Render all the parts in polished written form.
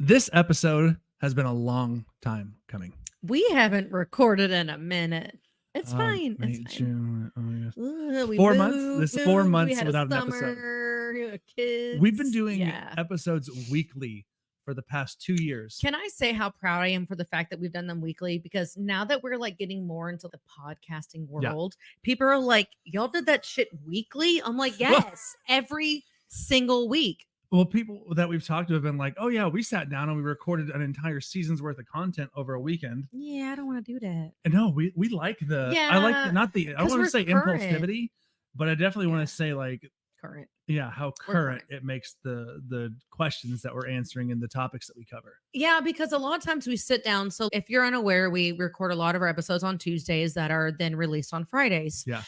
This episode has been a long time coming. We haven't recorded in a minute. It's fine. May, It's fine. June, oh, yes. We 4 moved, months. This is 4 we months had without a an episode. summer, we had kids. We've been doing Yeah. episodes weekly for the past 2 years. Can I say how proud I am for the fact that we've done them weekly? Because now that we're like getting more into the podcasting world, people are like, y'all did that shit weekly? I'm like, yes, every single week. Well, people that we've talked to have been like, oh yeah, we sat down and we recorded an entire season's worth of content over a weekend. Yeah, I don't want to do that. And no, we like the, I like the, not the, I don't want to say current. impulsivity, but I definitely want to say like current. Yeah, how current it makes the questions that we're answering and the topics that we cover. Yeah, because a lot of times we sit down. So if you're unaware, we record a lot of our episodes on Tuesdays that are then released on Fridays. Yeah.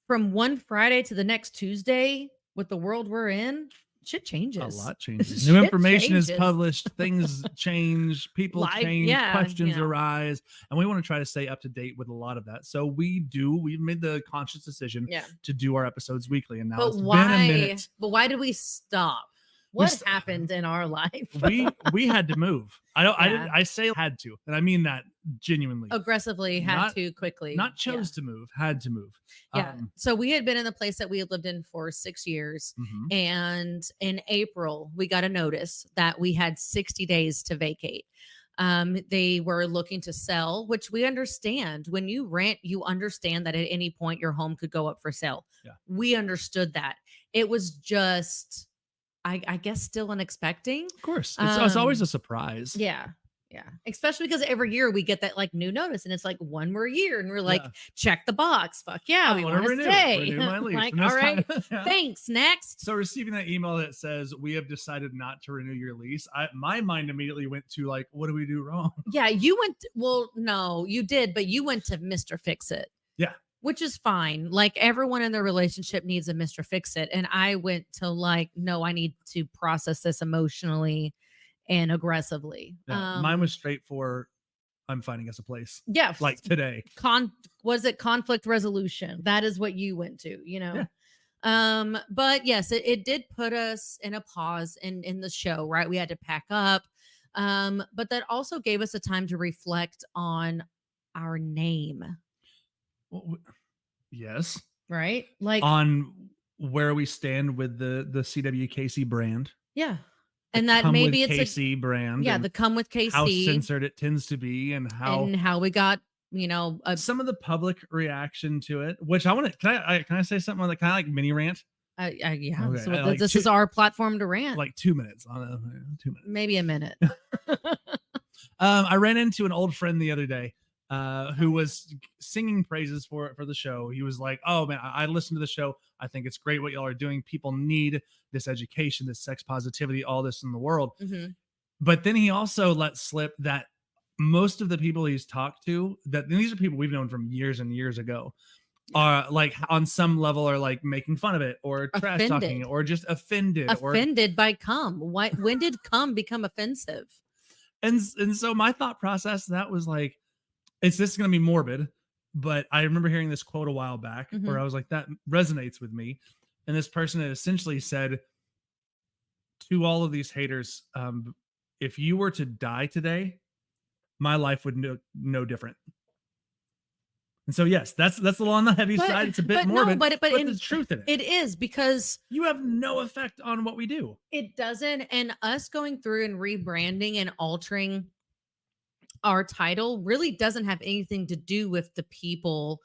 From one Friday to the next Tuesday, with the world we're in, shit changes. A lot changes. New information is published. Things change. People change. Questions arise. And we want to try to stay up to date with a lot of that. So we've made the conscious decision to do our episodes weekly. And now it's been a minute. But why did we stop? What happened in our life? we had to move. I say had to, and I mean that genuinely. Aggressively had to quickly. Not chose to move, had to move. Yeah. So we had been in the place that we had lived in for 6 years. Mm-hmm. And in April, we got a notice that we had 60 days to vacate. They were looking to sell, which we understand. When you rent, you understand that at any point your home could go up for sale. Yeah. We understood that. It was just, I guess, still unexpected. Of course. It's always a surprise. Yeah. Yeah. Especially because every year we get that like new notice and it's like one more year and we're like, check the box. Fuck yeah. We want to stay. Renew my lease. Like, all right. Thanks. Next. So receiving that email that says we have decided not to renew your lease, my mind immediately went to like, what do we do wrong? Yeah. You went. Well, no, you did, but you went to Mr. Fix It. Yeah. Which is fine. Like everyone in their relationship needs a Mr. Fix It. And I went to like, no, I need to process this emotionally and aggressively. Yeah, mine was straight for, I'm finding us a place. Yeah. Like today. Was it conflict resolution? That is what you went to, you know? Yeah. But yes, it did put us in a pause in the show, right? We had to pack up. But that also gave us a time to reflect on our name. Well, yes. Right. Like on where we stand with the CWKC brand. Yeah. And that maybe it's KC brand. Yeah. The come with KC. How censored it tends to be and how we got, some of the public reaction to it, which I want to, can I say something on the kind of like mini rant? Yeah. Okay. So like this is our platform to rant. Like 2 minutes. 2 minutes. Maybe a minute. I ran into an old friend the other day who was singing praises for the show. He was like, oh man, I listened to the show. I think it's great what y'all are doing. People need this education, this sex positivity, all this in the world. Mm-hmm. But then he also let slip that most of the people he's talked to, that these are people we've known from years and years ago, are like on some level are like making fun of it or trash talking it or just offended by cum. When did cum become offensive? And so my thought process, that was like, this is going to be morbid, but I remember hearing this quote a while back where I was like, that resonates with me. And this person had essentially said to all of these haters, if you were to die today, my life would no different. And so, yes, that's a little on the heavy side. It's a bit morbid, but there's truth in it. It is, because you have no effect on what we do. It doesn't. And us going through and rebranding and altering our title really doesn't have anything to do with the people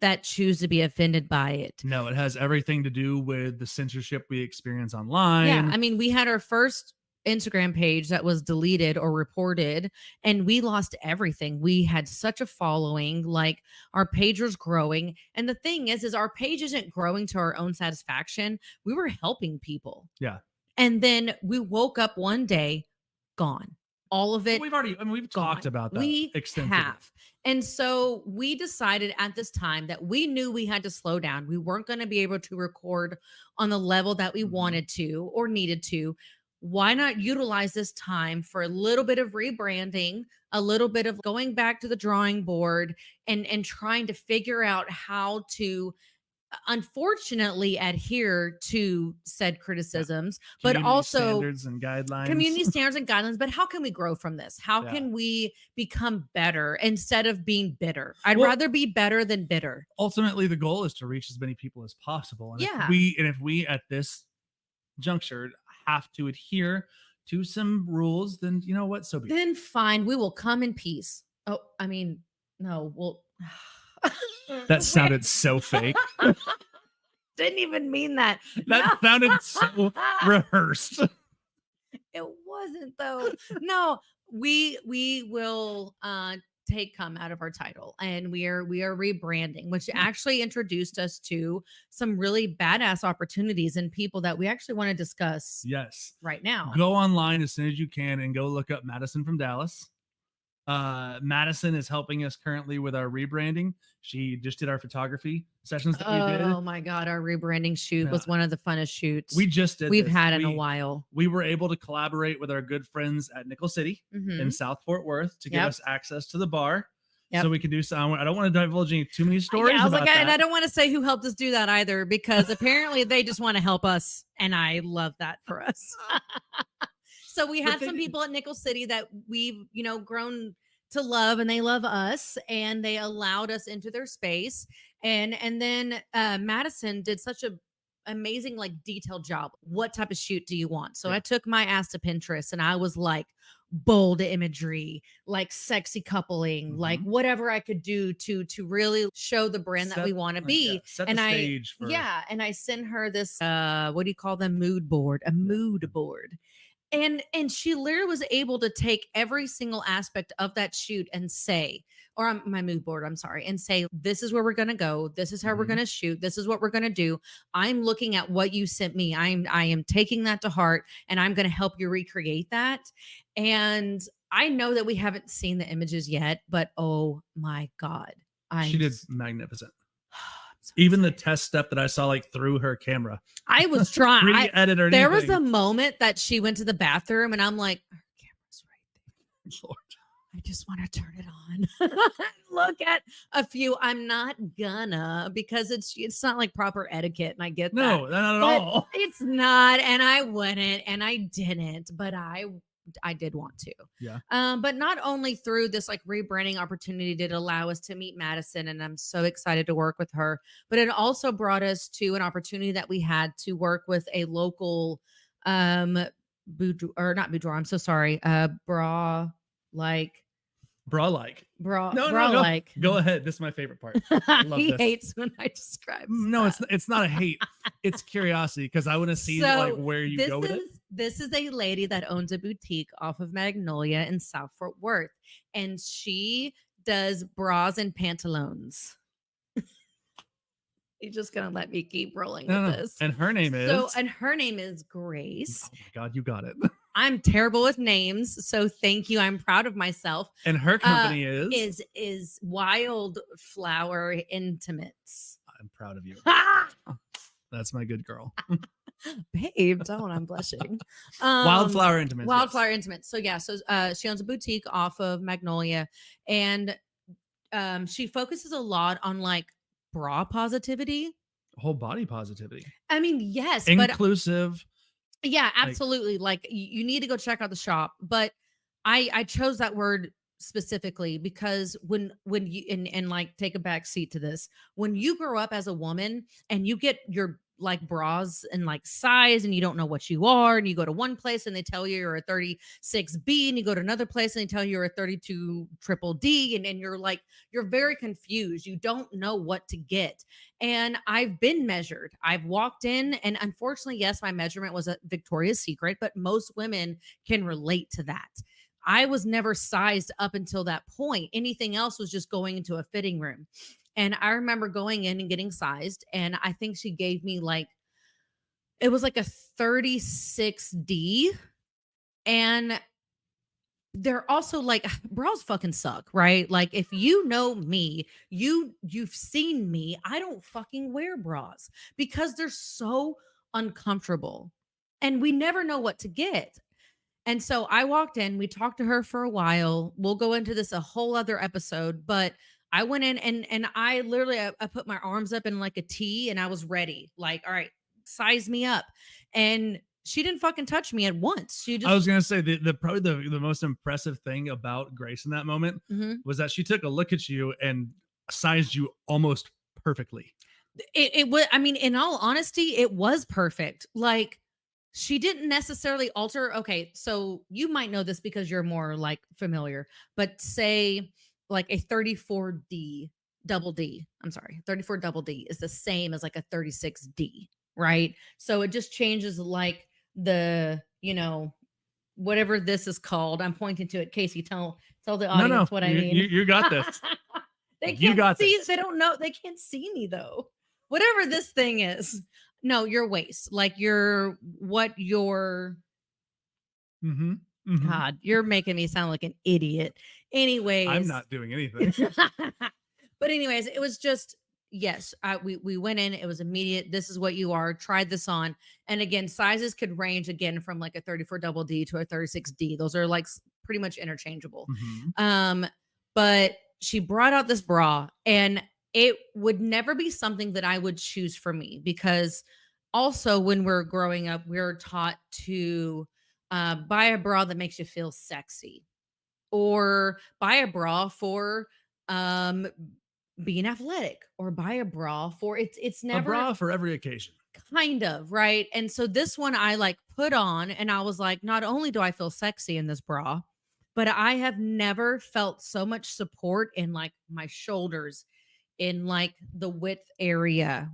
that choose to be offended by it. No, it has everything to do with the censorship we experience online. Yeah. I mean, we had our first Instagram page that was deleted or reported, and we lost everything. We had such a following, like our page was growing. And the thing is our page isn't growing to our own satisfaction. We were helping people. Yeah. And then we woke up one day, gone. All of it. We've talked about that. We have. And so we decided at this time that we knew we had to slow down. We weren't going to be able to record on the level that we wanted to or needed to. Why not utilize this time for a little bit of rebranding, a little bit of going back to the drawing board and trying to figure out how to unfortunately adhere to said criticisms, but Community also standards and guidelines. community standards and guidelines. But how can we grow from this? How Yeah. can we become better instead of being bitter? I'd Well, rather be better than bitter. ultimately the goal is to reach as many people as possible. And Yeah. if we at this juncture have to adhere to some rules, then you know what? So be it. Then fine, we will come in peace. Oh, I mean, no, well, That sounded so fake. didn't even mean that. That sounded so rehearsed. It wasn't though. No, we will take come out of our title, and we are rebranding, which actually introduced us to some really badass opportunities and people that we actually want to discuss Yes. right now. Go online as soon as you can and go look up Madison from Dallas. Madison is helping us currently with our rebranding. She just did our photography sessions that we did. Oh my god, our rebranding shoot was one of the funnest shoots We just did. we've this. had in a while. We were able to collaborate with our good friends at Nickel City Mhm. in South Fort Worth to give Yep. us access to the bar. Yep. So we can do some. I don't want to divulge any too many stories. Yeah, I was about like, and I that. don't want to say who helped us do that either, because apparently they just want to help us, and I love that for us. So we But had they some did- people at Nickel City that we've grown to love, and they love us, and they allowed us into their space. And then Madison did such a amazing like detailed job. What type of shoot do you want? So Yeah. I took my ass to Pinterest, and I was like, bold imagery, like sexy coupling, like whatever I could do to really show the brand that we want to be. Set And the stage for and I sent her this what do you call them, mood board, a mood board. And she literally was able to take every single aspect of that shoot and say, or my mood board, I'm sorry, and say, this is where we're going to go, this is how we're Mhm. going to shoot, this is what we're going to do. I'm looking at what you sent me, I am taking that to heart, and I'm going to help you recreate that. And I know that we haven't seen the images yet, but oh my god, She did magnificent. I'm so Even the excited. test stuff that I saw like through her camera. I was trying. Pre-edit or There was anything. a moment that she went to the bathroom, and I'm like, her camera's right there. Lord. I just want to turn it on. Look at a few. I'm not gonna, because it's not like proper etiquette, and I get that. No, not at But all. it's not, and I wouldn't, and I didn't, but I did want to. Yeah. But not only through this like rebranding opportunity did it allow us to meet Madison, and I'm so excited to work with her, but it also brought us to an opportunity that we had to work with a local boudoir, or not boudoir, I'm so sorry, bra like Bra like. bra No, bra no. like. Go ahead. This is my favorite part. love He this. hates when I describe No, stuff. it's not a hate. It's curiosity, because I want to see like where you this go with is it. this is a lady that owns a boutique off of Magnolia in South Fort Worth, and she does bras and pantaloons. You're just gonna let me keep rolling with this. And her name is. And her name is Grace. Oh my God, you got it. I'm terrible with names, so thank you. I'm proud of myself. And her company is. Is Wildflower Intimates. I'm proud of you. Ah! That's my good girl. Babe, don't, I'm blushing. Wildflower Intimates. Wildflower Intimates. So yeah, so she owns a boutique off of Magnolia, and she focuses a lot on like bra positivity, Whole body positivity. I mean, yes, but Inclusive. yeah, absolutely. Like you need to go check out the shop, but I chose that word specifically because when you and like take a back seat to this, when you grow up as a woman and you get your like bras and like size and you don't know what you are, and you go to one place and they tell you you're a 36B, and you go to another place and they tell you you're a 32 triple D, and you're like, you're very confused, you don't know what to get. And I've been measured, I've walked in, and unfortunately, yes, my measurement was a Victoria's Secret, but most women can relate to that. I was never sized up until that point. Anything else was just going into a fitting room. And I remember going in and getting sized, and I think she gave me like, it was like a 36D. And they're also like, bras fucking suck, right? Like, if you know me, you've seen me, I don't fucking wear bras because they're so uncomfortable, and we never know what to get. And so I walked in, we talked to her for a while. We'll go into this a whole other episode, but I went in and I literally I put my arms up in like a T and I was ready. Like, all right, size me up. And she didn't fucking touch me at once. She I just was gonna say the probably the most impressive thing about Grace in that moment Mhm. was that she took a look at you and sized you almost perfectly. It was, I mean, in all honesty, it was perfect. Like, she didn't necessarily alter. Okay, so you might know this because you're more like familiar, but say like a 34D double D, I'm sorry, 34 double D is the same as like a 36D, right? So it just changes like the, whatever this is called. I'm pointing to it. Casey, tell the No, no, audience what I mean. you got this. They You can't got see, this. they don't know, they can't see me though. Whatever this thing is. No, your waist. Like your Mm-hmm. Mm-hmm. God, you're making me sound like an idiot. I'm Anyways. not doing anything. But anyways, it was just yes, we went in, it was immediate. This is what you are. Tried this on. And again, sizes could range again from like a 34 double D to a 36D. Those are like pretty much interchangeable. Mm-hmm. But she brought out this bra and it would never be something that I would choose for me because also when we're growing up, we're taught to buy a bra that makes you feel sexy or buy a bra for um being athletic or buy a bra for it's A never bra for every occasion. kind of right. And so this one I like put on and I was like, not only do I feel sexy in this bra, but I have never felt so much support in like my shoulders, in like the width area,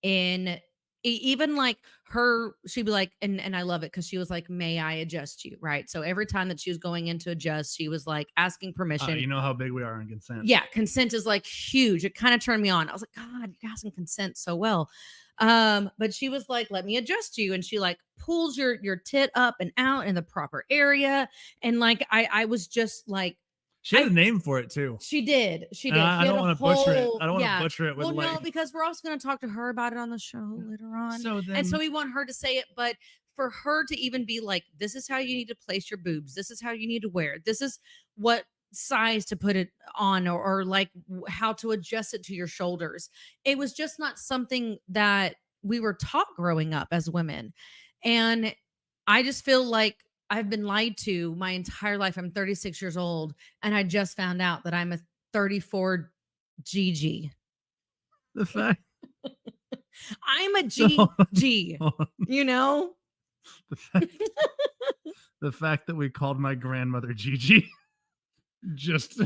in even like her, she'd be like, and I love it because she was like, may I adjust you? Right. So every time that she was going in to adjust, she was like asking permission. You know how big we are on consent. Yeah, consent is like huge. It kind of turned me on. I was like, God, you're asking consent so well. But she was like, let me adjust you. And she like pulls your tit up and out in the proper area. And like I was just like, She had a name for it too. she did. She And did. She I had don't a want to butcher it. whole, I don't want to yeah. butcher it with Well, no, like. because we're also going to talk to her about it on the show later on. So And so then, we want her to say it, but for her to even be like, this is how you need to place your boobs. This is how you need to wear it. This is what size to put it on, or like how to adjust it to your shoulders. It was just not something that we were taught growing up as women. And I just feel like I've been lied to my entire life. I'm 36 years old and I just found out that I'm a 34 GG. the fact. I'm a So, GG, you know? the fact, the fact that we called my grandmother Gigi, just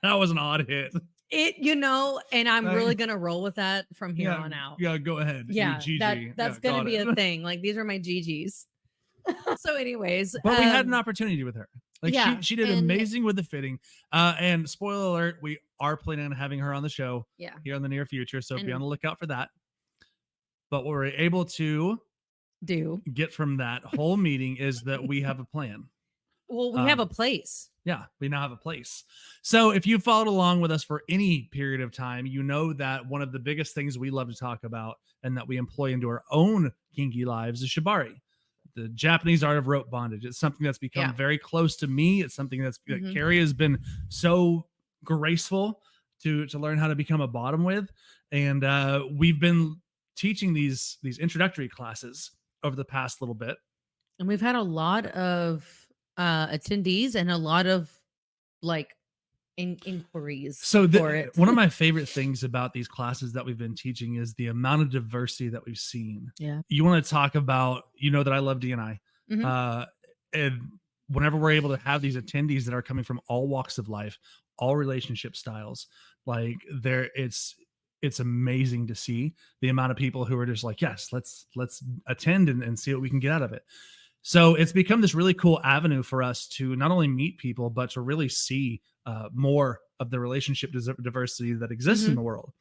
that was an odd hit. And I'm really gonna roll with that from here on out. Yeah, go ahead. Yeah, Gigi. that's Yeah, gonna got be it. a thing. Like these are my GGs. So, anyways, But we had an opportunity with her. Like yeah, she did and amazing with the fitting. And spoiler alert, we are planning on having her on the show yeah, here in the near future. So be And- on the lookout for that. But what we're able to do get from that whole meeting is that we have a plan. well, we have a place. Yeah, we now have a place. So if you followed along with us for any period of time, you know that one of the biggest things we love to talk about and that we employ into our own kinky lives is Shibari, the Japanese art of rope bondage. It's something that's become very close to me. It's something that Carrie has been so graceful to learn how to become a bottom with. And we've been teaching these introductory classes over the past little bit. And we've had a lot of attendees and a lot of like inquiries. So for it. One of my favorite things about these classes that we've been teaching is the amount of diversity that we've seen. Yeah. You want to talk about, that I love D&I. And whenever we're able to have these attendees that are coming from all walks of life, all relationship styles, like it's amazing to see the amount of people who are just like, yes, let's attend and see what we can get out of it. So it's become this really cool avenue for us to not only meet people, but to really see more of the relationship diversity that exists in the world.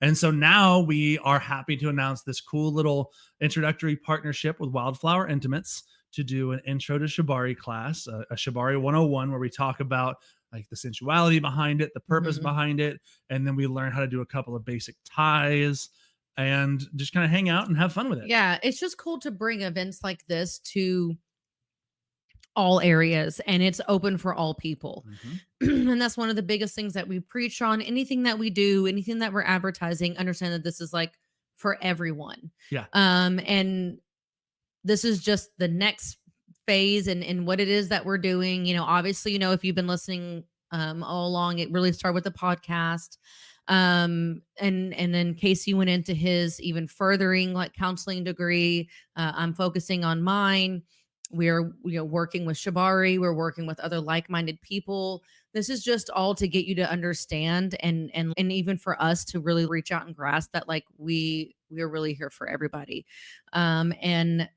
And so now we are happy to announce this cool little introductory partnership with Wildflower Intimates to do an intro to Shibari class, a Shibari 101, where we talk about like the sensuality behind it, the purpose behind it, and then we learn how to do a couple of basic ties and just kind of hang out and have fun with it. Yeah, it's just cool to bring events like this to all areas, and it's open for all people. Mhm. And that's one of the biggest things that we preach on. Anything that we do, anything that we're advertising, understand that this is like for everyone. Yeah. And this is just the next phase and what it is that we're doing. Obviously, if you've been listening all along, it really started with the podcast. And then Casey went into his even furthering like counseling degree. I'm focusing on mine. We're working with Shibari, we're working with other like-minded people. This is just all to get you to understand and even for us to really reach out and grasp that like we're really here for everybody. And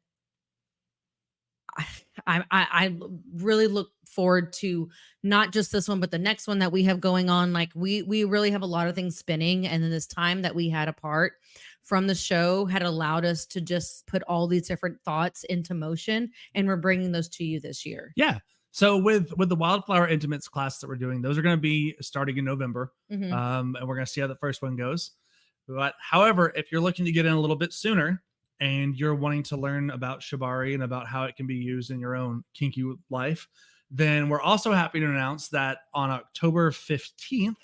I really look forward to not just this one, but the next one that we have going on. Like we really have a lot of things spinning, and then this time that we had apart from the show had allowed us to just put all these different thoughts into motion, and we're bringing those to you this year. Yeah. So with the Wildflower Intimates class that we're doing, those are going to be starting in November, Mhm. and we're going to see how the first one goes. But however, if you're looking to get in a little bit sooner and you're wanting to learn about Shibari and about how it can be used in your own kinky life, then we're also happy to announce that on October 15th,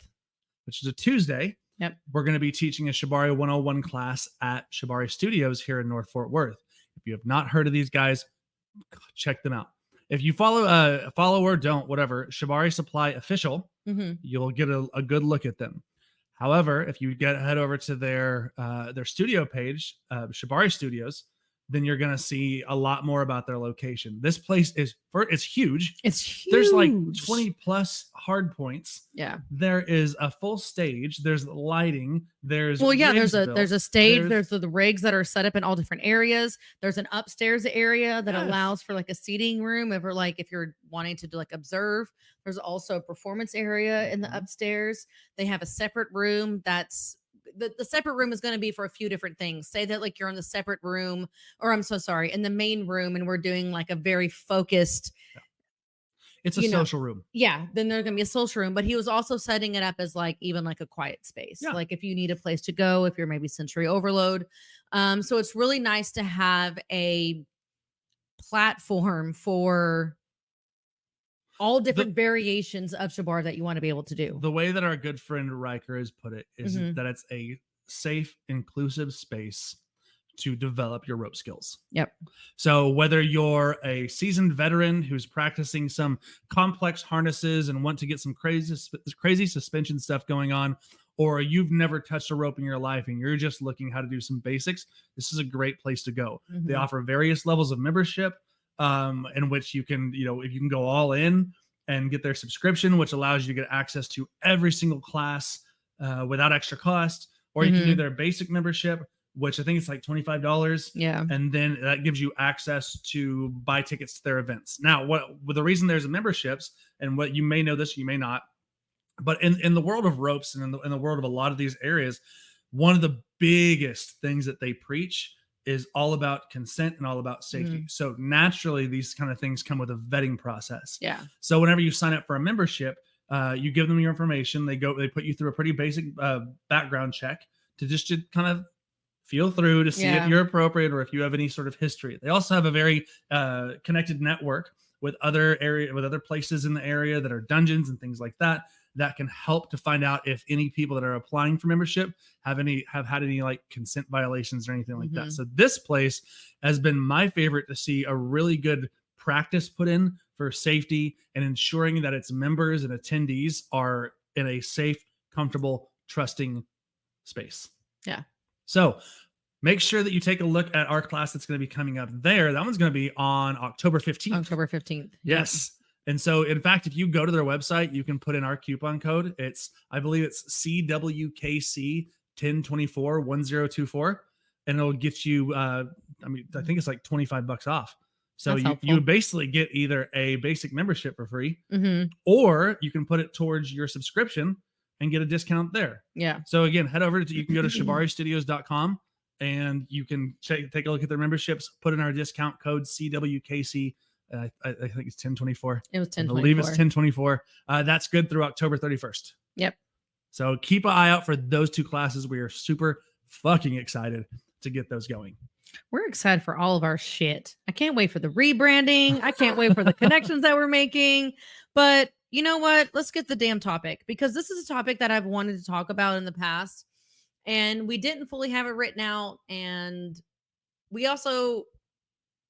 which is a Tuesday, Yep. we're going to be teaching a Shibari 101 class at Shibari Studios here in North Fort Worth. If you have not heard of these guys, check them out. If you follow or don't, whatever, Shibari Supply Official, Mhm. you'll get a good look at them. However, if you head over to their studio page, Shibari Studios, then you're going to see a lot more about their location. This place it's huge. It's huge. There's like 20 plus hard points. Yeah. There is a full stage. There's lighting. There's there's a stage. There's There's the rigs that are set up in all different areas. There's an upstairs area that Yes. allows for like a seating room if you're wanting to like observe. There's also a performance area in the Mhm. upstairs. They have a separate room that's the separate room is going to be for a few different things. Say that like you're in the separate room, or I'm so sorry, in the main room, and we're doing like a very focused. It's a social room. Yeah, then there's gonna be a social room, but he was also setting it up as like even like a quiet space. Yeah. Like if you need a place to go, if you're maybe sensory overload. So it's really nice to have a platform for all different variations of Shabar that you want to be able to do. The way that our good friend Riker has put it is Mhm. that it's a safe, inclusive space to develop your rope skills. Yep. So whether you're a seasoned veteran who's practicing some complex harnesses and want to get some crazy suspension stuff going on, or you've never touched a rope in your life and you're just looking how to do some basics, this is a great place to go. They Mhm. offer various levels of membership, in which you can, if you can go all in and get their subscription, which allows you to get access to every single class without extra cost, or you can do Mhm. their basic membership, which I think it's like $25. Yeah. And then that gives you access to buy tickets to their events. Now, the reason there's memberships, and what you may know this, you may not, but in the world of ropes and in the world of a lot of these areas, one of the biggest things that they preach is all about consent and all about safety. Mhm. So naturally, these kind of things come with a vetting process. Yeah. So whenever you sign up for a membership, you give them your information. They put you through a pretty basic background check to kind of feel through to see Yeah. if you're appropriate or if you have any sort of history. They also have a very connected network with other places in the area that are dungeons and things like that can help to find out if any people that are applying for membership have had any like consent violations or anything like that. Mhm. So this place has been my favorite to see a really good practice put in for safety and ensuring that its members and attendees are in a safe, comfortable, trusting space. Yeah. So make sure that you take a look at our class that's going to be coming up there. That one's going to be on October 15th. October 15th. Yes. And so, in fact, if you go to their website, you can put in our coupon code. I believe it's CWKC 1024 and it'll get you, I think it's like $25 off. So you would basically get either a basic membership for free, Mhm. or you can put it towards your subscription and get a discount there. Yeah. So again, you can go to shibaristudios.com and you can take a look at their memberships, put in our discount code CWKC. I think it's 1024. It was I 1024. believe it's 1024. That's good through October 31st. Yep. So keep an eye out for those two classes. We are super fucking excited to get those going. We're excited for all of our shit. I can't wait for the rebranding. I can't wait for the connections that we're making. But you know what? Let's get the damn topic, because this is a topic that I've wanted to talk about in the past and we didn't fully have it written out. And we also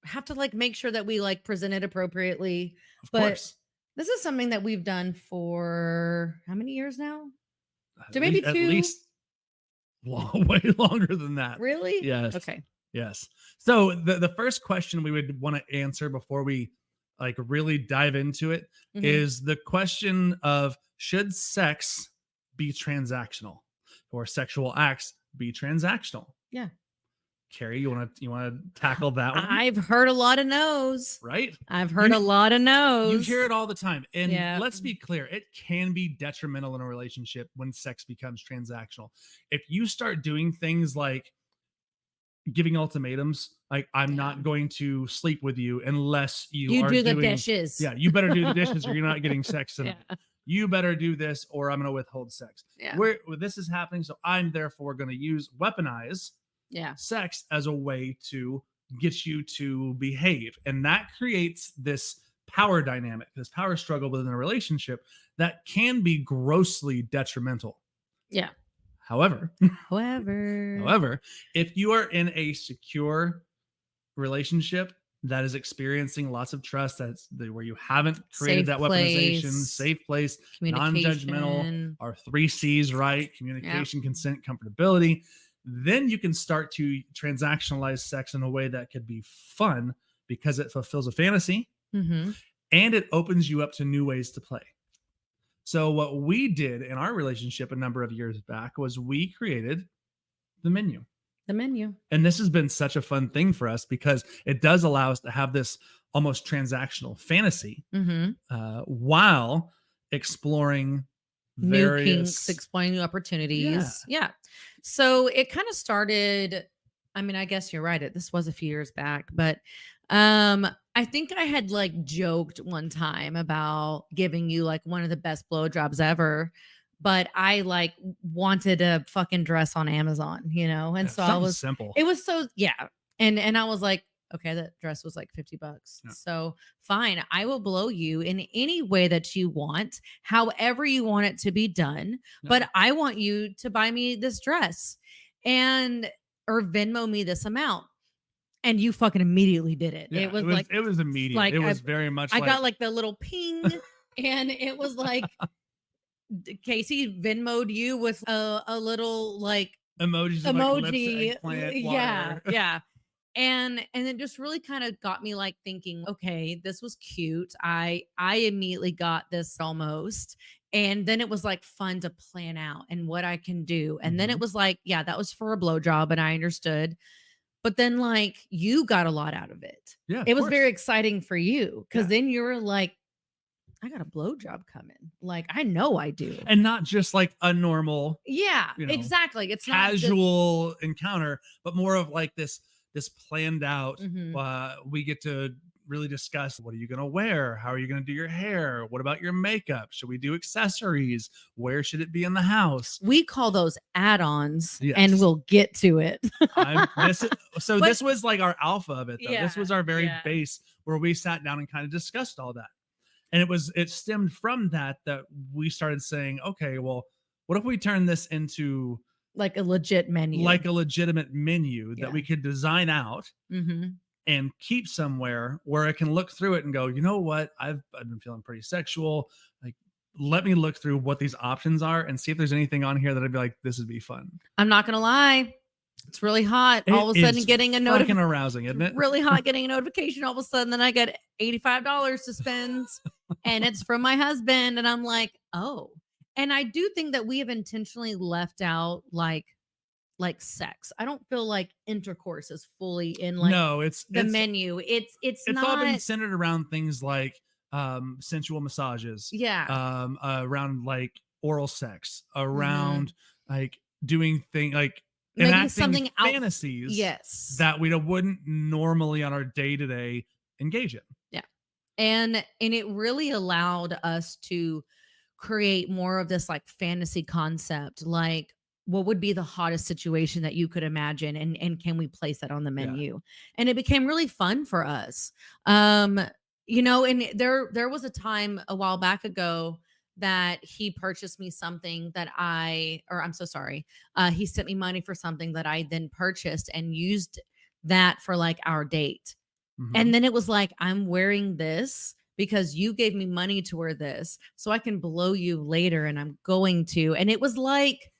have to like make sure that we like present it appropriately. Of But course. this is something that we've done for how many years now? At Maybe at 2? least way longer than that. Really? Yes. Okay. Yes. So the first question we would want to answer before we like really dive into it Mhm. is the question of, should sex be transactional or sexual acts be transactional? Yeah. Carrie, you want to tackle that one? I've heard a lot of no's. Right? I've heard You a lot of you no's. hear it all the time. And Yeah. let's be clear, it can be detrimental in a relationship when sex becomes transactional. If you start doing things like giving ultimatums, like I'm Yeah. not going to sleep with you unless you You are do the doing, dishes. yeah, you better do the dishes or you're not getting sex Yeah. tonight. You better do this or I'm going to withhold sex. Yeah. Where this is happening, so I'm therefore going to weaponize Yeah. sex as a way to get you to behave, and that creates this power dynamic, this power struggle within a relationship that can be grossly detrimental. Yeah. However, However. however, if you are in a secure relationship that is experiencing lots of trust, where you haven't created Safe that weaponization, place, safe place, non-judgmental, communication. our 3 C's, right? Communication, consent, comfortability. Then you can start to transactionalize sex in a way that could be fun because it fulfills a fantasy Mhm. and it opens you up to new ways to play. So what we did in our relationship a number of years back was we created the menu. The menu. And this has been such a fun thing for us because it does allow us to have this almost transactional fantasy Mhm. while exploring New kinks, various, exploring new yeah, opportunities. Yeah. So it kind of started. I mean, I guess you're right. This was a few years back, but I think I had like joked one time about giving you like one of the best blowjobs ever, but I like wanted a fucking dress on Amazon, you know? And yeah, so something simple. it was so, yeah. And I was like, okay, that dress was like $50. Yeah. So fine, I will blow you in any way that you want, however you want it to be done. Yeah. But I want you to buy me this dress and or Venmo me this amount. And you fucking immediately did it. Yeah, It was like, it was immediate. like It I, was very much I like, got like the little ping, and it was like Casey Venmoed you with a little like emojis of like lips, emoji. eggplant, Yeah, water. yeah. And it just really kind of got me like thinking, okay, this was cute. I immediately got this almost. And then it was like fun to plan out and what I can do. And then it Mhm. was like, yeah, that was for a blowjob and I understood. But then like you got a lot out of it. Yeah, It of was course. very exciting for you because Yeah. then you were like, I got a blowjob coming. Like I know I do. And not just like a normal, Yeah, you know, exactly. It's not just casual encounter, but more of like this planned out. Mhm. We get to really discuss, what are you going to wear? How are you going to do your hair? What about your makeup? Should we do accessories? Where should it be in the house? We call those add-ons, Yes. and we'll get to it. So But- this was like our alpha of it, though. This Yeah, was our very yeah. base where we sat down and kind of discussed all that. And it stemmed from that we started saying, okay, well, what if we turn this into Like a legit menu. like a legitimate menu that Yeah. we could design out Mhm. and keep somewhere where I can look through it and go, you know what? I've been feeling pretty sexual. Like, let me look through what these options are and see if there's anything on here that I'd be like, this would be fun. I'm not gonna lie. It's really hot. All of a sudden getting a fucking notification. arousing, isn't it? Really hot getting a notification all of a sudden. Then I get $85 to spend and it's from my husband. And I'm like, oh. And I do think that we have intentionally left out like sex. I don't feel like intercourse is fully in like No, the menu. It's it's not all been centered around things like sensual massages, yeah. around like oral sex, Mhm. around like doing things like Making enacting something out. fantasies Yes. that we wouldn't normally on our day-to-day engage in. Yeah. And it really allowed us to create more of this like fantasy concept. Like what would be the hottest situation that you could imagine, and can we place that on the Yeah. menu? And it became really fun for us. And there was a time a while back ago that he purchased me something that I'm so sorry. He sent me money for something that I then purchased and used that for like our date. And Mhm. then it was like, I'm wearing this because you gave me money to wear this so I can blow you later, and I'm going to. And it was like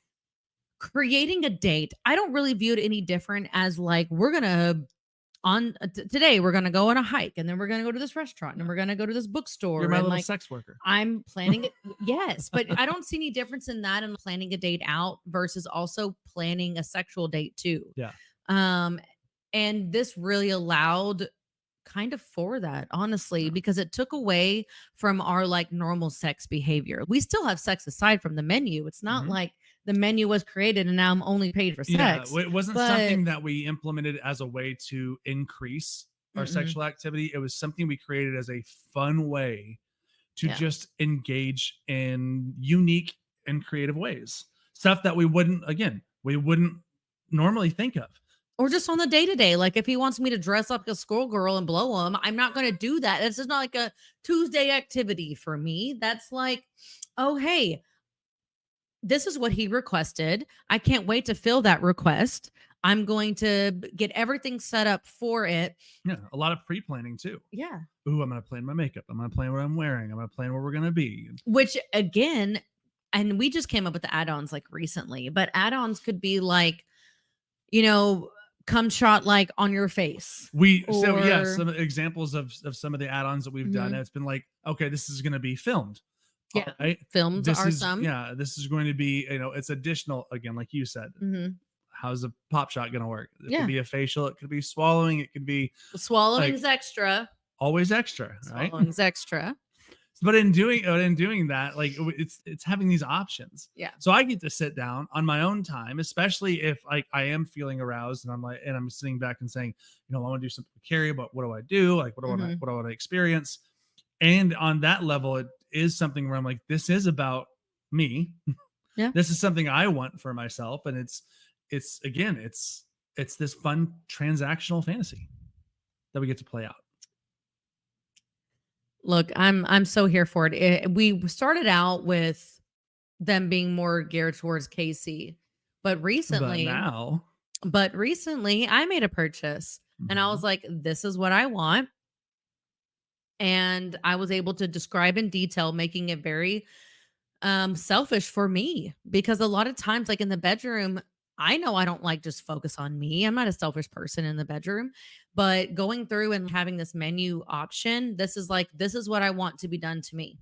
creating a date. I don't really view it any different as like, we're going to today we're going to go on a hike, and then we're going to go to this restaurant, and Yeah. we're going to go to this You're bookstore, my and little like sex worker. I'm planning it. Yes, but I don't see any difference in that and planning a date out versus also planning a sexual date too. Yeah. Um, and this really allowed kind of for that, honestly, Yeah. because it took away from our like normal sex behavior. We still have sex aside from the menu. It's not Mhm. like the menu was created and now I'm only paid for Yeah, sex. it wasn't But something that we implemented as a way to increase our mm-mm, sexual activity. It was something we created as a fun way to yeah. just engage in unique and creative ways. Stuff that we wouldn't normally think of. Or just on the day to day. Like if he wants me to dress up like a squirrel girl and blow him, I'm not going to do that. It's just not like a Tuesday activity for me. That's like, oh, hey, this is what he requested. I can't wait to fill that request. I'm going to get everything set up for it. Yeah, a lot of pre-planning too. Yeah. Ooh, I'm gonna plan my makeup. I'm gonna plan what I'm wearing. I'm gonna plan where we're gonna be. Which again, and we just came up with the add-ons like recently, but add-ons could be like, you know, come shot like on your face or Some examples of some of the add-ons that we've done. mhm, It's been like, okay, this is gonna be filmed. All yeah, right. films are some. This is going to be, it's additional again, like you said. Mhm. How's a pop shot gonna work? It could Yeah. be a facial, it could be swallowing, it could be like Swallowing's extra. always extra, right? Swallowing's extra. But in doing that, like it's having these options. Yeah. So I get to sit down on my own time, especially if like I am feeling aroused and I'm sitting back and saying, I want to do something with Carrie, but what do I do? Like Mhm. what do I want to experience? And on that level, it is something where I'm like, this is about me. Yeah. This is something I want for myself. And it's this fun transactional fantasy that we get to play out. Look, I'm so here for it. We started out with them being more geared towards KC, but But recently, now, I made a purchase and I was mhm, like, this is what I want. And I was able to describe in detail, making it very selfish for me because a lot of times like in the bedroom, I know I don't like just focus on me. I'm not a selfish person in the bedroom, but going through and having this menu option, this is what I want to be done to me.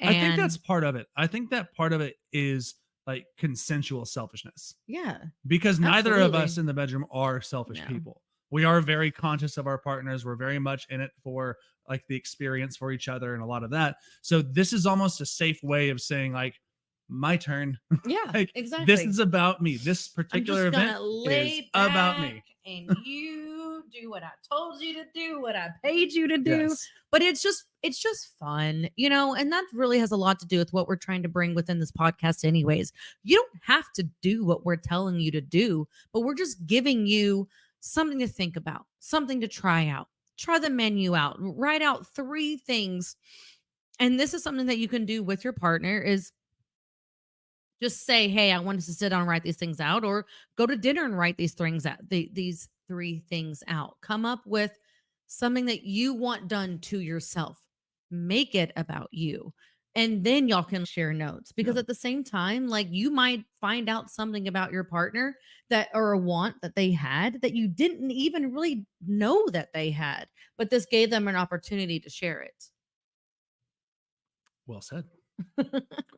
I think And that's part of it. I think that part of it is like consensual selfishness, yeah, because neither of us absolutely. in the bedroom are selfish No. people. We are very conscious of our partners. We're very much in it for like the experience for each other and a lot of that. So this is almost a safe way of saying like, my turn. Yeah, Like this exactly. is about me. This I'm particular just event gonna is lay about back me. and you do what I told you to do, what I paid you to do. Yes. But it's just fun, and that really has a lot to do with what we're trying to bring within this podcast, anyways. You don't have to do what we're telling you to do, but we're just giving you something to think about, something to try out. Try the menu out, write out 3 things. And this is something that you can do with your partner is just say, "Hey, I want us to sit down and write these things out," or go to dinner and write these things out. These 3 things out. Come up with something that you want done to yourself. Make it about you, and then y'all can share notes. Yeah. Because at the same time, like you might find out something about your partner that or a want that they had that you didn't even really know that they had, but this gave them an opportunity to share it. Well said.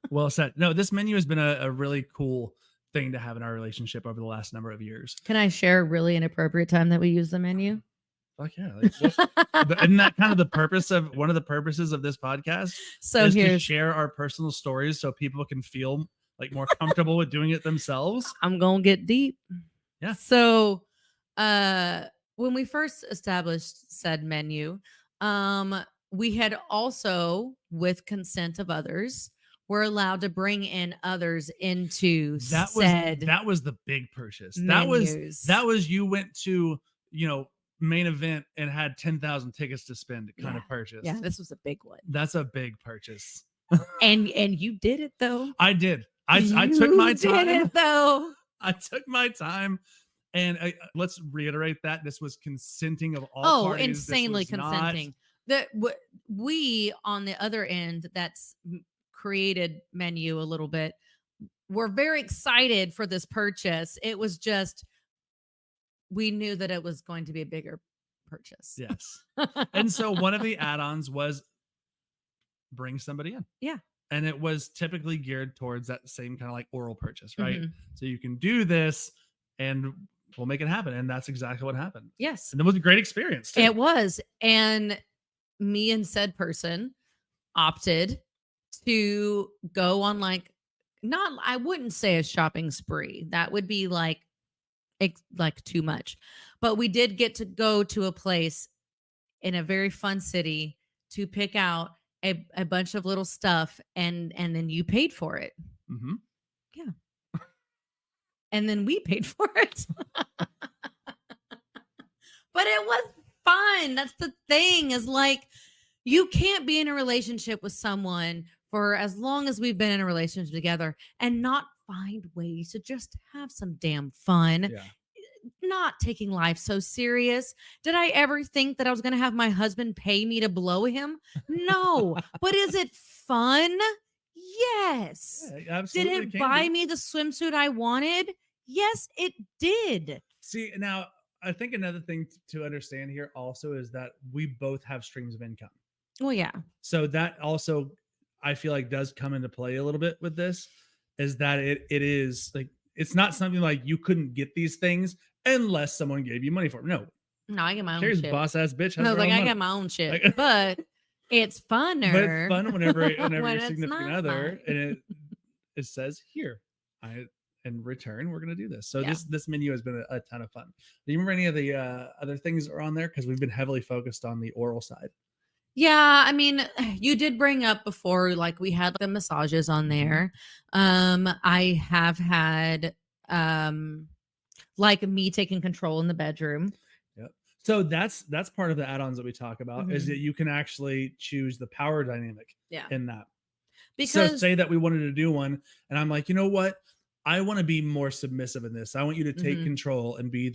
Well said. No, this menu has been a really cool thing to have in our relationship over the last number of years. Can I share a really inappropriate time that we use the menu? Fuck yeah. Like, isn't that kind of the purpose of one of the purposes of this podcast So is to here's share our personal stories so people can feel like more comfortable with doing it themselves? I'm gonna get deep. Yeah. So when we first established said menu, we had also, with consent of others, we're allowed to bring in others into That was said that was the big purchase. menus. That was you went to, you know, main event and had 10,000 tickets to spend kind of purchase. Yeah, this was a big one. That's a big purchase. And you did it though. I did. I took my time. Did it though. I took my time. And let's reiterate that this was consenting of all parties. Insanely consenting. That we on the other end that's created menu a little bit. We're very excited for this purchase. It was just we knew that it was going to be a bigger purchase. Yes. And so one of the add-ons was bring somebody in. Yeah. And it was typically geared towards that same kind of like oral purchase, right? Mm-hmm. So you can do this and we'll make it happen. And that's exactly what happened. Yes. And it was a great experience too. It was. And me and said person opted to go on like, not, I wouldn't say a shopping spree. That would be like too much. But we did get to go to a place in a very fun city to pick out a bunch of little stuff and then you paid for it. Mm-hmm. Yeah. And then we paid for it. But it was fun. That's the thing, is like, you can't be in a relationship with someone for as long as we've been in a relationship together and not find ways to just have some damn fun. Yeah. Not taking life so serious. Did I ever think that I was going to have my husband pay me to blow him? No. But is it fun? Yes. Yeah, absolutely. Did it buy me the swimsuit I wanted? Yes, it did. See, now I think another thing to understand here also is that we both have streams of income. Well, yeah. So that also, I feel like, does come into play a little bit with this, is that it is like, it's not something like you couldn't get these things unless someone gave you money for them. No, I get my own Carrie's shit. boss ass bitch. No, like I got my own shit, but it's funner. But it's fun whenever when your it's significant not other fun. and it says here, in return we're gonna do this. So Yeah. this menu has been a ton of fun. Do you remember any of the other things that are on there? Because we've been heavily focused on the oral side. Yeah, I mean, you did bring up before, like we had the massages on there. I have had like me taking control in the bedroom. Yep. So that's part of the add-ons that we talk about, is Mhm. that you can actually choose the power dynamic Yeah. in that. Because So say that we wanted to do one, and I'm like, you know what? I want to be more submissive in this. I want you to take Mhm. control and be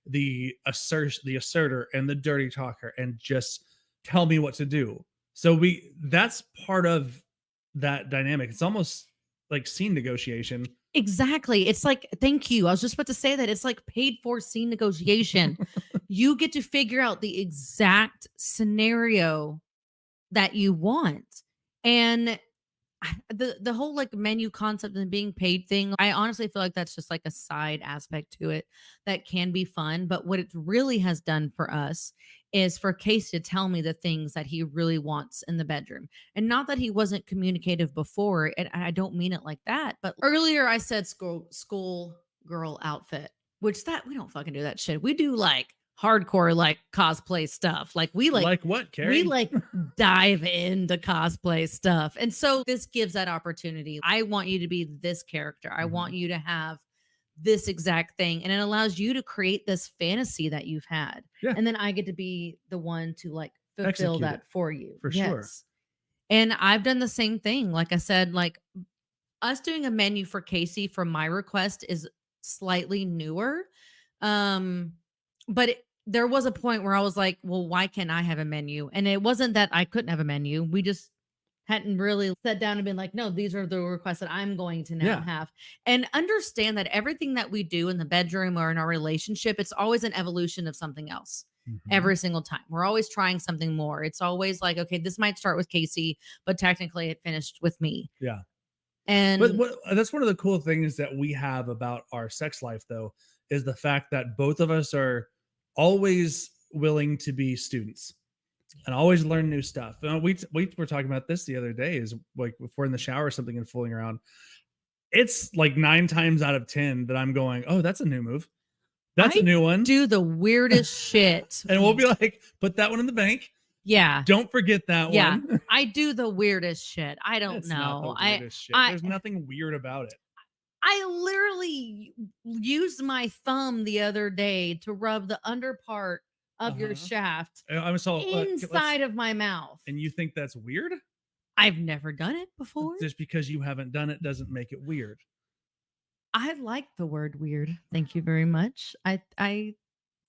the asserter and the dirty talker and just tell me what to do. So that's part of that dynamic. It's almost like scene negotiation. Exactly. It's like, thank you. I was just about to say that. It's like paid for scene negotiation. You get to figure out the exact scenario that you want. And the whole like menu concept and being paid thing, I honestly feel like that's just like a side aspect to it that can be fun. But what it really has done for us is for Case to tell me the things that he really wants in the bedroom. And not that he wasn't communicative before, and I don't mean it like that. But earlier I said school girl outfit, which that we don't fucking do that shit. We do like hardcore like cosplay stuff. Like we like what, Carrie? we like dive into cosplay stuff. And so this gives that opportunity. I want you to be this character. I want you to have this exact thing. And it allows you to create this fantasy that you've had. Yeah. And then I get to be the one to like fulfill Execute that it. for you. For sure. And I've done the same thing. Like I said, like us doing a menu for Casey from my request is slightly newer. But there was a point where I was like, well, why can't I have a menu? And it wasn't that I couldn't have a menu. We just hadn't really sat down and been like, no, these are the requests that I'm going to now have. And understand that everything that we do in the bedroom or in our relationship, it's always an evolution of something else. Every single time. We're always trying something more. It's always like, okay, this might start with Casey, but technically it finished with me. Yeah. And but that's one of the cool things that we have about our sex life, though, is the fact that both of us are always willing to be students and always learn new stuff. We were talking about this the other day, is like if we're in the shower or something and fooling around, it's like 9 times out of 10 that I'm going, oh, that's a new move. That's a new one. Do the weirdest shit. And we'll be like, put that one in the bank. Yeah. Don't forget that Yeah. one. I do the weirdest shit. I don't It's not the know. weirdest shit. I There's nothing weird about it. I literally used my thumb the other day to rub the under part of your Uh-huh. shaft I'm so inside of my mouth. and you think that's weird? I've never done it before. Just because you haven't done it doesn't make it weird. I like the word weird. Thank you very much. I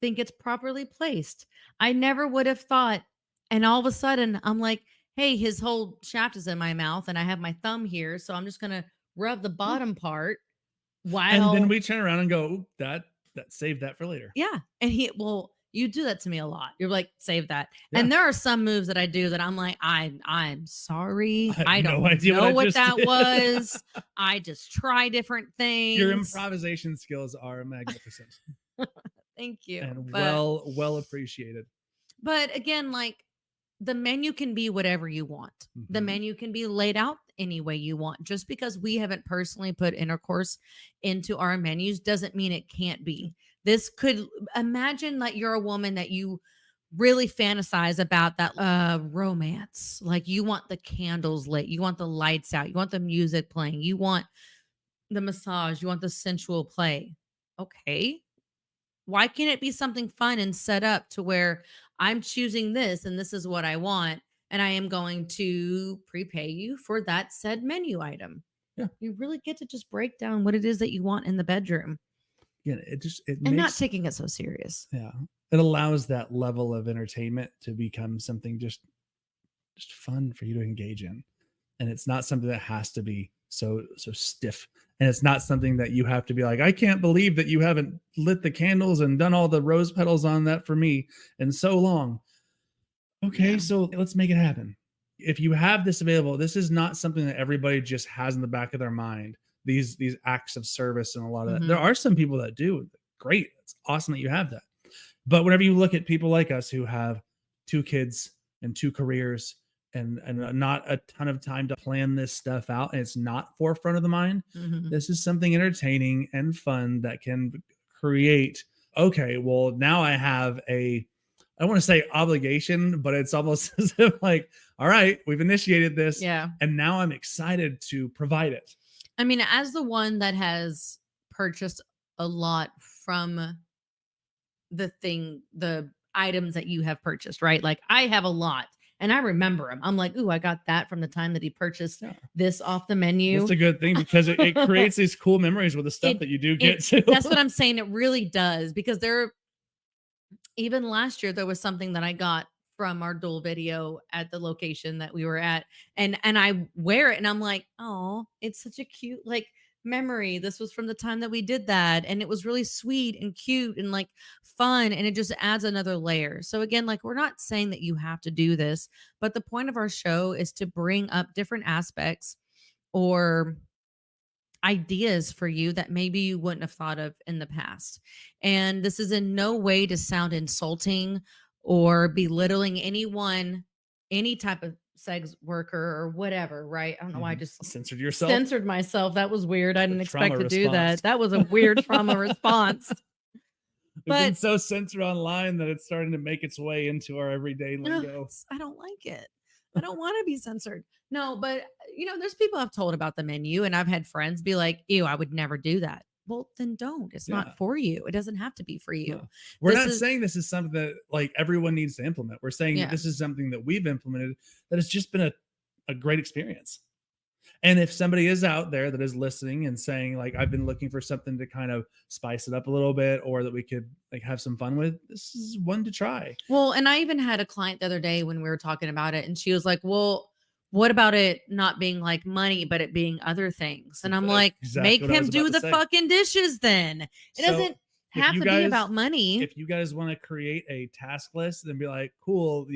think it's properly placed. I never would have thought, and all of a sudden I'm like, hey, his whole shaft is in my mouth and I have my thumb here, so I'm just gonna rub the bottom part And then while we turn around and go, "Oop, that save that for later." yeah. And you do that to me a lot. You're like, save that. Yeah. And there are some moves that I do that I'm like, I'm sorry. I have I no don't idea know what I what just that did. was. I just try different Your things. improvisation skills are magnificent Thank you. and But well appreciated. But again, like the menu can be whatever you want. The Mhm. menu can be laid out any way you want. Just because we haven't personally put intercourse into our menus doesn't mean it can't be. This could imagine that you're a woman that you really fantasize about that romance. Like you want the candles lit, you want the lights out, you want the music playing, you want the massage, you want the sensual play. Okay, why can't it be something fun and set up to where I'm choosing this and this is what I want and I am going to prepay you for that said menu item? Yeah. You really get to just break down what it is that you want in the bedroom Yeah, it and not makes taking it so serious. yeah. It allows that level of entertainment to become something just fun for you to engage in. And it's not something that has to be so stiff. And it's not something that you have to be like, I can't believe that you haven't lit the candles and done all the rose petals on that for me in so long. Okay, Yeah. so let's make it happen. If you have this available, this is not something that everybody just has in the back of their mind. These acts of service and a lot of that. Mhm. There are some people that do. Great. It's awesome that you have that. But whenever you look at people like us who have 2 kids and 2 careers and not a ton of time to plan this stuff out, and it's not forefront of the mind, Mhm. this is something entertaining and fun that can create, okay, well, now I have I don't want to say obligation, but it's almost as if like, all right, we've initiated this Yeah. and now I'm excited to provide it. I mean, as the one that has purchased a lot from the items that you have purchased, right? Like I have a lot and I remember them. I'm like, ooh, I got that from the time that he purchased Yeah. this off the menu. That's a good thing because it creates these cool memories with the stuff It- that you do get to. That's what I'm saying. It really does because even last year there was something that I got from our dual video at the location that we were at, and I wear it and I'm like, oh, it's such a cute like memory. This was from the time that we did that, and it was really sweet and cute and like fun, and it just adds another layer. So again, like we're not saying that you have to do this, but the point of our show is to bring up different aspects or ideas for you that maybe you wouldn't have thought of in the past. And this is in no way to sound insulting or belittling anyone, any type of sex worker or whatever, right? I don't know why I just Censored yourself. censored myself. That was weird. I didn't expect trauma to do response. that. That was a weird trauma response. We've been But so censored online that it's starting to make its way into our everyday lingo. I don't like it. I don't want to be censored. No, but there's people I've told about the menu, and I've had friends be like, ew, I would never do that. Well, then don't. It's Yeah. not for you. It doesn't have to be for you. No. We're This not is- saying this is something that like everyone needs to implement. We're saying Yeah. that this is something that we've implemented that has just been a great experience. And if somebody is out there that is listening and saying like, I've been looking for something to kind of spice it up a little bit or that we could like have some fun with, this is one to try. Well, and I even had a client the other day when we were talking about it, and she was like, well, what about it not being like money, but it being other things? And I'm That's like, exactly make what I him was do about the to say. fucking dishes then. It So, doesn't if have you to be guys- about money. If you guys want to create a task list and be like, cool,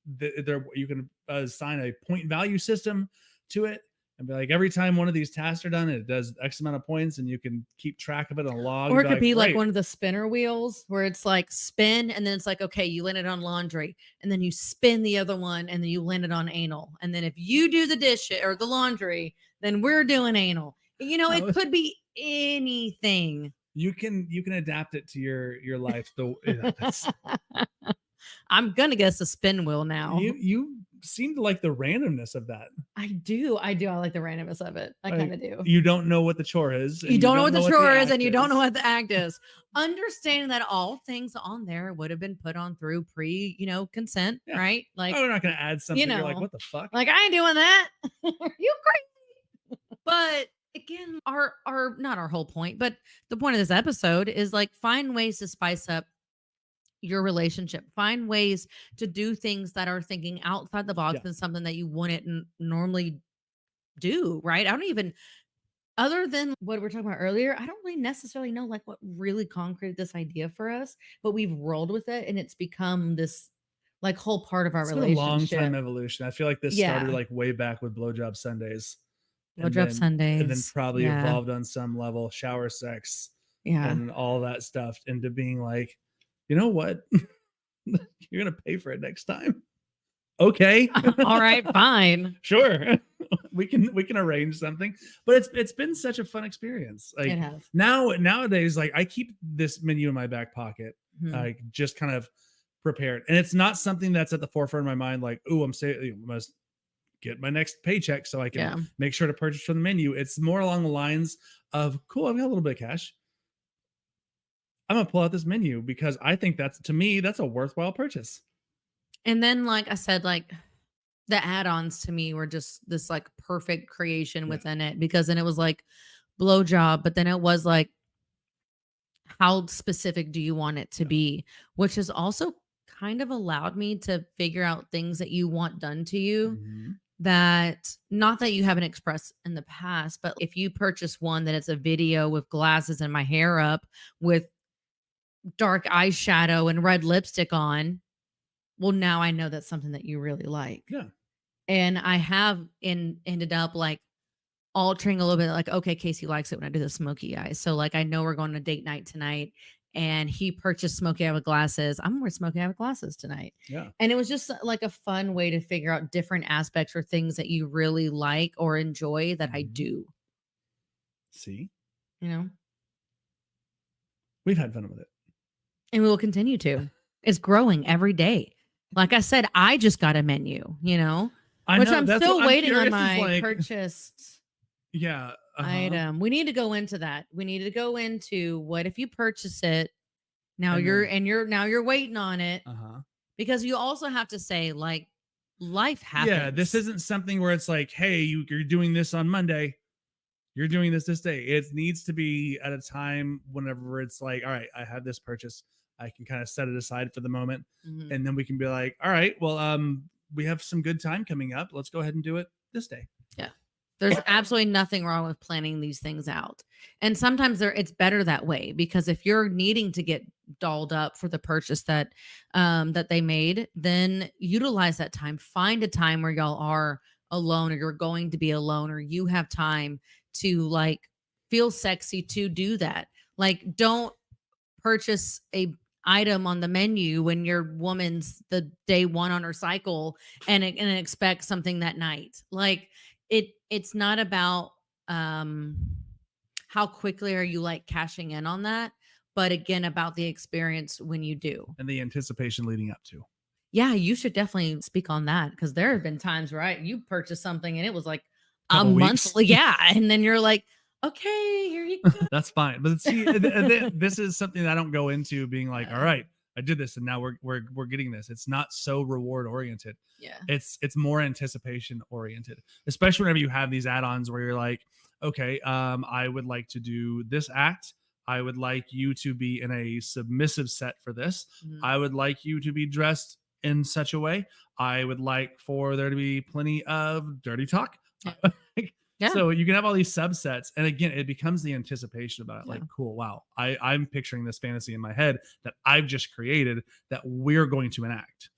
there you can assign a point value system to it and be like, every time one of these tasks are done, it does X amount of points, and you can keep track of it on a log. Or it and could be like "Great." one of the spinner wheels where it's like spin and then it's like, okay, you landed on laundry and then you spin the other one and then you landed on anal. And then if you do the dish or the laundry, then we're doing anal. Oh. It could be anything. You can adapt it to your life. I'm gonna guess a spin wheel now. You seem to like the randomness of that. I do. I like the randomness of it. I kind of do. You don't know what the chore is. You don't know what the chore is, and you don't know what what the act is. Understanding that all things on there would have been put on through consent, Yeah. right? Like, we're not going to add something. You're like, know, what the fuck? like I ain't doing that. Are you crazy? But again, our not our whole point, but the point of this episode is like find ways to spice up your relationship. Find ways to do things that are thinking outside the box Yeah. than something that you wouldn't normally do, right? I don't even, other than what we were talking about earlier, I don't really necessarily know like what really concreted this idea for us, but we've rolled with it and it's become this like whole part of our It's been a relationship. long time evolution. I feel like this started like way back with blowjob Sundays. Blowjob Sundays. And then probably evolved on some level, shower sex. Yeah. And all that stuff into being like, you know what? You're going to pay for it next time. Okay. All right, fine. Sure. we can arrange something. But it's been such a fun experience. Like It has. nowadays, like I keep this menu in my back pocket, like just kind of prepared. And it's not something that's at the forefront of my mind, like, oh, I must get my next paycheck so I can make sure to purchase from the menu. It's more along the lines of, cool, I've got a little bit of cash. I'm gonna pull out this menu because I think that's a worthwhile purchase. And then, like I said, like the add-ons to me were just this like perfect creation within it, because then it was like blowjob, but then it was like, how specific do you want it to be? Which has also kind of allowed me to figure out things that you want done to you that, not that you haven't expressed in the past, but if you purchase one that it's a video with glasses and my hair up with dark eyeshadow and red lipstick on, well, now I know that's something that you really like. Yeah. And I have ended up like altering a little bit, like, okay, Casey likes it when I do the smoky eyes. So like I know we're going to date night tonight and he purchased smoky eye with glasses. I'm wearing smoky eye with glasses tonight. Yeah. And it was just like a fun way to figure out different aspects or things that you really like or enjoy that I do. See? You know? We've had fun with it. And we will continue to. It's growing every day. Like I said, I just got a menu, which I'm still waiting on my purchased item. We need to go into that. We need to go into what if you purchase it now you're waiting on it, because you also have to say like life happens. Yeah, this isn't something where it's like, hey, you're doing this on Monday. You're doing this day. It needs to be at a time whenever it's like, all right, I have this purchase. I can kind of set it aside for the moment. And then we can be like, all right, well, we have some good time coming up. Let's go ahead and do it this day. Yeah. There's absolutely nothing wrong with planning these things out. And sometimes it's better that way, because if you're needing to get dolled up for the purchase that they made, then utilize that time. Find a time where y'all are alone, or you're going to be alone, or you have time to like feel sexy to do that. Like, don't purchase a item on the menu when your woman's the day one on her cycle and expect something that night. Like it's not about how quickly are you like cashing in on that, but again about the experience when you do and the anticipation leading up to. Yeah, you should definitely speak on that, because there have been times, right, you purchased something and it was like a monthly, and then you're like, okay, here you go. That's fine. But see, this is something that I don't go into being like, all right, I did this and now we're getting this. It's not so reward oriented. Yeah. It's more anticipation oriented, especially whenever you have these add-ons where you're like, okay, I would like to do this act. I would like you to be in a submissive set for this. I would like you to be dressed in such a way. I would like for there to be plenty of dirty talk. Yeah. So you can have all these subsets, and again, it becomes the anticipation about it. Like, cool, wow, I'm picturing this fantasy in my head that I've just created that we're going to enact.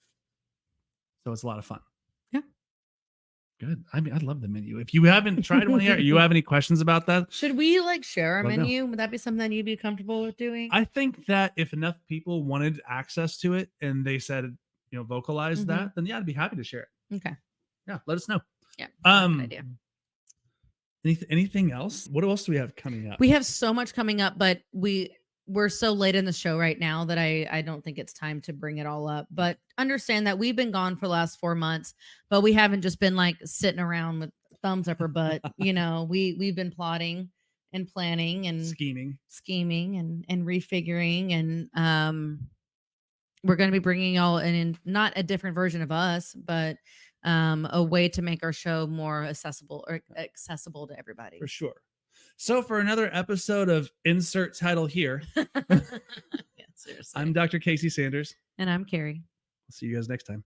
So it's a lot of fun. Yeah. Good. I mean, I love the menu. If you haven't tried one yet, or you have any questions about that, should we like share our menu? Would that be something you'd be comfortable with doing? I think that if enough people wanted access to it and they said, vocalize that, then I'd be happy to share it. Okay. Yeah, let us know. Yeah. Good idea. Anything else? What else do we have coming up? We have so much coming up, but we we're so late in the show right now that I don't think it's time to bring it all up. But understand that we've been gone for the last 4 months, but we haven't just been like sitting around with thumbs up our butt. We've been plotting and planning and scheming and refiguring, and we're going to be bringing y'all in not a different version of us, but a way to make our show more accessible to everybody. for sure. So for another episode of Insert Title Here, Yeah, seriously. I'm Dr. Casey Sanders. And I'm Carrie. See you guys next time.